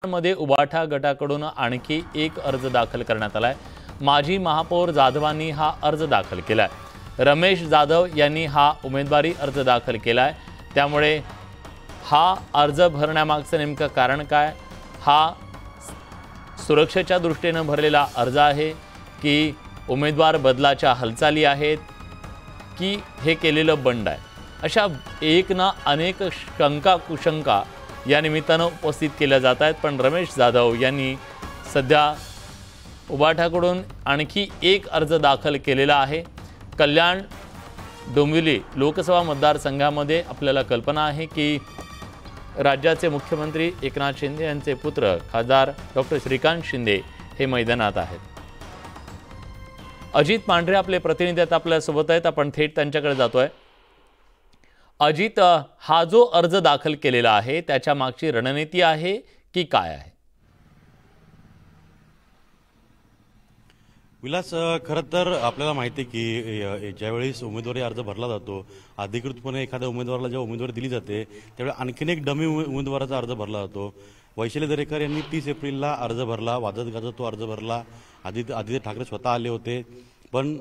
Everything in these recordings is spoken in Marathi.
मध्ये उबाठा गटाकडून आणखी एक अर्ज दाखल करण्यात आलाय। माजी महापौर जाधवांनी हा अर्ज दाखल केलाय। रमेश जाधव यांनी हा उमेदवारी अर्ज दाखल केलाय। त्यामुळे हा अर्ज भरण्यामागचं नेमकं कारण काय? हा सुरक्षेच्या दृष्टीने भरलेला अर्ज आहे की उमेदवार बदलाच्या हालचाली आहेत की हे केलेलं बंड आहे? अशा एक ना अनेक शंका कुशंका या निमित्तानं उपस्थित केल्या जात आहेत। पण रमेश जाधव यांनी सध्या उबाठाकडून आणखी एक अर्ज दाखल केलेला आहे। कल्याण डोंबिवली लोकसभा मतदारसंघामध्ये आपल्याला कल्पना आहे की राज्याचे मुख्यमंत्री एकनाथ शिंदे यांचे पुत्र खासदार डॉक्टर श्रीकांत शिंदे हे मैदानात आहेत। अजित पांढरे आपले प्रतिनिधी आपल्या सोबत आहेत, आपण थेट त्यांच्याकडे जातोय। अजित, हा जो अर्ज दाखल केलेला आहे त्याच्या मागची रणनीती आहे की काय आहे? विलास, खरं तर आपल्याला माहिती आहे की ज्यावेळेस उमेदवारी अर्ज भरला जातो, अधिकृतपणे एखाद्या उमेदवाराला जेव्हा उमेदवारी दिली जाते त्यावेळी आणखीन एक डमी उमेदवाराचा अर्ज भरला जातो। वैशाली दरेकर यांनी 30 एप्रिलला अर्ज भरला, वाजत गाजत तो अर्ज भरला। आदित्य ठाकरे स्वतः आले होते, पण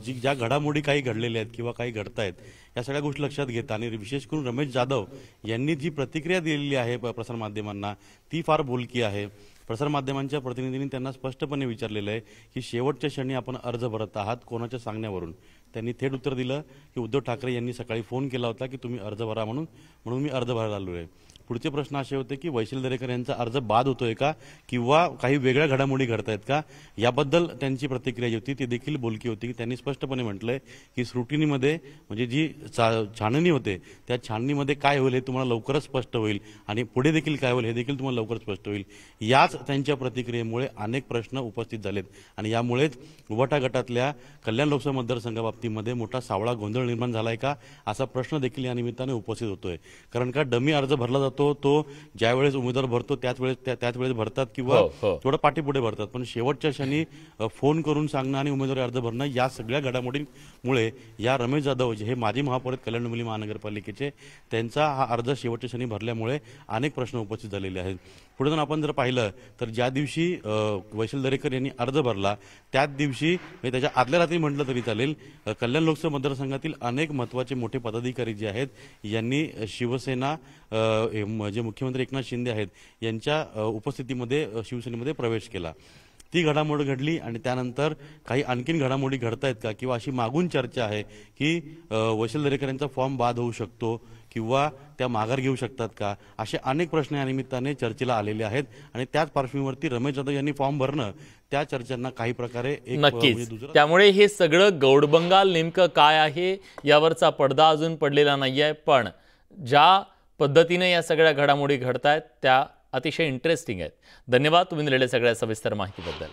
ज्या घडामोडी काही घडलेल्या आहेत किंवा काही घडत आहेत या सगळ्या गोष्टी लक्षात घेता आणि विशेष करून रमेश जाधव यांनी जी प्रतिक्रिया दिलेली आहे प्रसारमाध्यमांना ती फार बोलकी आहे। प्रसारमाध्यमांच्या प्रतिनिधींनी त्यांना स्पष्टपणे विचारलेलं आहे की शेवटच्या क्षणी आपण अर्ज भरत आहात कोणाच्या सांगण्यावरून? त्यांनी थेट उत्तर दिलं की उद्धव ठाकरे यांनी सकाळी फोन केला होता की तुम्ही अर्ज भरा म्हणून मी अर्ज भरायला आलो आहे। पुढचे प्रश्न असे होते की वैशाली दरेकर यांचा अर्ज बाद होतोय का किंवा काही वेगळ्या घडामोडी घडतायत का, याबद्दल त्यांची प्रतिक्रिया होती ती देखील बोलकी होती। की त्यांनी स्पष्टपणे म्हटलंय की स्क्रुटिनीमध्ये म्हणजे जी छाननी होते त्या छाननीमध्ये काय होईल हे तुम्हाला लवकरच स्पष्ट होईल आणि पुढे देखील काय होईल हे देखील तुम्हाला लवकरच स्पष्ट होईल। याच त्यांच्या प्रतिक्रियेमुळे अनेक प्रश्न उपस्थित झालेत आणि यामुळेच उबाठा गटातल्या कल्याण लोकसभा मतदारसंघाबाबतीमध्ये मोठा सावळा गोंधळ निर्माण झालाय का असा प्रश्न देखील या निमित्ताने उपस्थित होतोय। कारण का डमी अर्ज भरला जातो तो ज्यावेळेस उमेदवार भरतो त्याच वेळेस भरतात किंवा थोडं पाठीपुढे भरतात, पण शेवटच्या क्षणी फोन करून सांगणं आणि उमेदवारी अर्ज भरणं या सगळ्या घडामोडींमुळे या रमेश जाधव हे माजी महापौर कल्याण डोंबिवली महानगरपालिकेचे त्यांचा हा अर्ज शेवटच्या क्षणी भरल्यामुळे अनेक प्रश्न उपस्थित झालेले आहेत। पुढे जाऊन आपण जर पाहिलं तर ज्या दिवशी वैशाली दरेकर यांनी अर्ज भरला त्याच दिवशी त्याच्या आदल्या रात्री म्हटलं तरी चालेल, कल्याण लोकसभा मतदारसंघातील अनेक महत्त्वाचे मोठे पदाधिकारी जे आहेत यांनी शिवसेना जे मुख्यमंत्री एकनाथ शिंदे आहेत यांच्या उपस्थितीमध्ये शिवसेनेमध्ये प्रवेश केला। ती घडामोड घडली आणि त्यानंतर काही आणखीन घडामोडी घडतायत का किंवा अशी मागून चर्चा आहे की वैशाली दरेकर यांचा फॉर्म बाद होऊ शकतो किंवा त्या माघार घेऊ शकतात का, असे अनेक प्रश्न या निमित्ताने चर्चेला आलेले आहेत आणि त्याच पार्श्वभूमीवरती रमेश जाधव यांनी फॉर्म भरणं त्या चर्चांना काही प्रकारे नक्कीच त्यामुळे हे सगळं गौडबंगाल नेमकं काय आहे यावरचा पडदा अजून पडलेला नाहीये। पण ज्या पद्धतीने या सगळ्या घडामोडी घडतायत त्या अतिशय इंटरेस्टिंग आहेत। धन्यवाद तुम्ही दिलेल्या सगळ्या सविस्तर माहितीबद्दल।